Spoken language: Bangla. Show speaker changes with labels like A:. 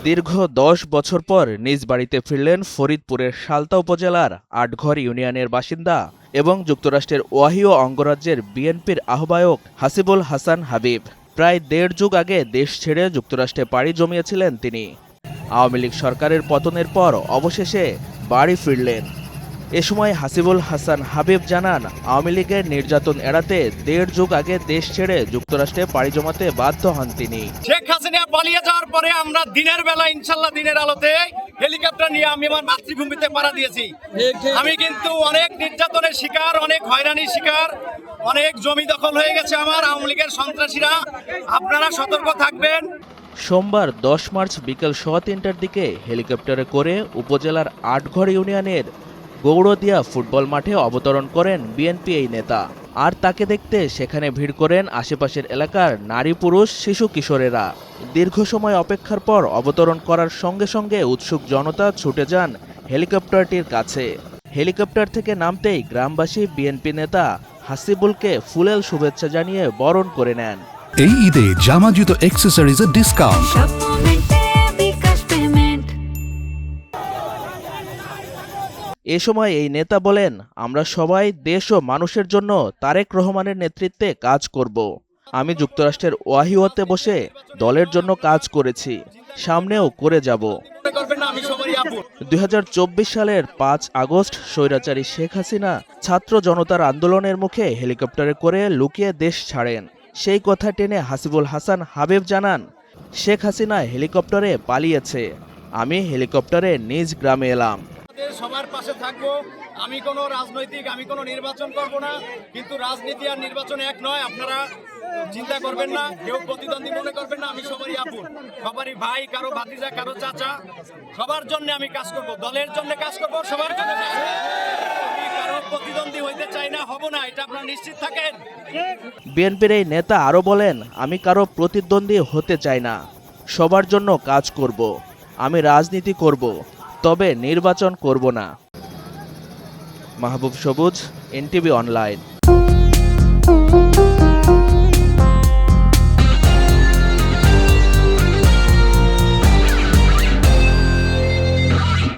A: দীর্ঘ ১০ বছর পর নিজ বাড়িতে ফিরলেন ফরিদপুরের সালতা উপজেলার আটঘর ইউনিয়নের বাসিন্দা এবং যুক্তরাষ্ট্রের ওহাইও অঙ্গরাজ্যের বিএনপির আহ্বায়ক হাসিবুল হাসান হাবিব। প্রায় দেড় যুগ আগে দেশ ছেড়ে যুক্তরাষ্ট্রে পাড়ি জমিয়েছিলেন তিনি। আওয়ামী লীগ সরকারের পতনের পর অবশেষে বাড়ি ফিরলেন। এ সময় হাসিবুল হাসান হাবিব জানান, আওয়ামী লীগের নির্যাতন এড়াতে দেড় যুগ আগে দেশ ছেড়ে যুক্তরাষ্ট্রে পাড়ি জমাতে বাধ্য হন তিনি।
B: শেখ হাসিনা পালিয়ে যাওয়ার পরে আমরা দিনের বেলা ইনশাল্লাহ দিনের আলোতে হেলিকপ্টার নিয়ে আমি আমার মাতৃভূমিতে পাড়া দিয়েছি। আমি কিন্তু অনেক নির্যাতনের শিকার, অনেক হয়রানির শিকার, অনেক জমি দখল হয়ে গেছে আমার আওয়ামী লীগের সন্ত্রাসীরা। আপনারা সতর্ক থাকবেন।
A: সোমবার ১০ মার্চ বিকেল ৩:৩০টার দিকে হেলিকপ্টারে করে উপজেলার আটঘর ইউনিয়নের গৌড়দিয়া ফুটবল মাঠে অবতরণ করেন বিএনপি এই নেতা। আর তাকে দেখতে সেখানে ভিড় করেন আশেপাশের এলাকার নারী, পুরুষ, শিশু, কিশোরেরা। দীর্ঘ সময় অপেক্ষার পর অবতরণ করার সঙ্গে সঙ্গে উৎসুক জনতা ছুটে যান হেলিকপ্টারটির কাছে। হেলিকপ্টার থেকে নামতেই গ্রামবাসী বিএনপি নেতা হাসিবুলকে ফুলেল শুভেচ্ছা জানিয়ে বরণ করে নেন।
C: এই ঈদে জামা জুতো অ্যাক্সেসরিজের ডিসকাউন্ট।
A: এ সময় এই নেতা বলেন, আমরা সবাই দেশ ও মানুষের জন্য তারেক রহমানের নেতৃত্বে কাজ করব। আমি যুক্তরাষ্ট্রের ওহাইওতে বসে দলের জন্য কাজ করেছি, সামনেও করে যাব। ২০২৪ সালের ৫ আগস্ট স্বৈরাচারী শেখ হাসিনা ছাত্র জনতার আন্দোলনের মুখে হেলিকপ্টারে করে লুকিয়ে দেশ ছাড়েন। সেই কথা টেনে হাসিবুল হাসান হাবিব জানান, শেখ হাসিনা হেলিকপ্টারে পালিয়েছে, আমি হেলিকপ্টারে নিজ গ্রামে এলাম।
B: সবার পাশে থাকবো। আমি কোনো নির্বাচন করব না, কিন্তু রাজনীতি আর নির্বাচন এক নয়। আপনারা চিন্তা করবেন না, কেউ প্রতিদ্বন্দ্বী মনে করবেন না। আমি সবারই আপন, সবারই ভাই, কারো ভাতিজা, কারো চাচা, সবার জন্য আমি কাজ করব, দলের জন্য কাজ করব, সবার জন্য কাজ করব। আমি কারো প্রতিদ্বন্দ্বী হইতে চাই না, হব না, এটা আপনারা নিশ্চিত থাকেন।
A: বিএনপির এই নেতা আরও বলেন, আমি কারো প্রতিদ্বন্দ্বী হতে চাই না, সবার জন্য কাজ করব। আমি রাজনীতি করব, তবে নির্বাচন করব না। মাহবুব সবুজ, এনটিভি অনলাইন।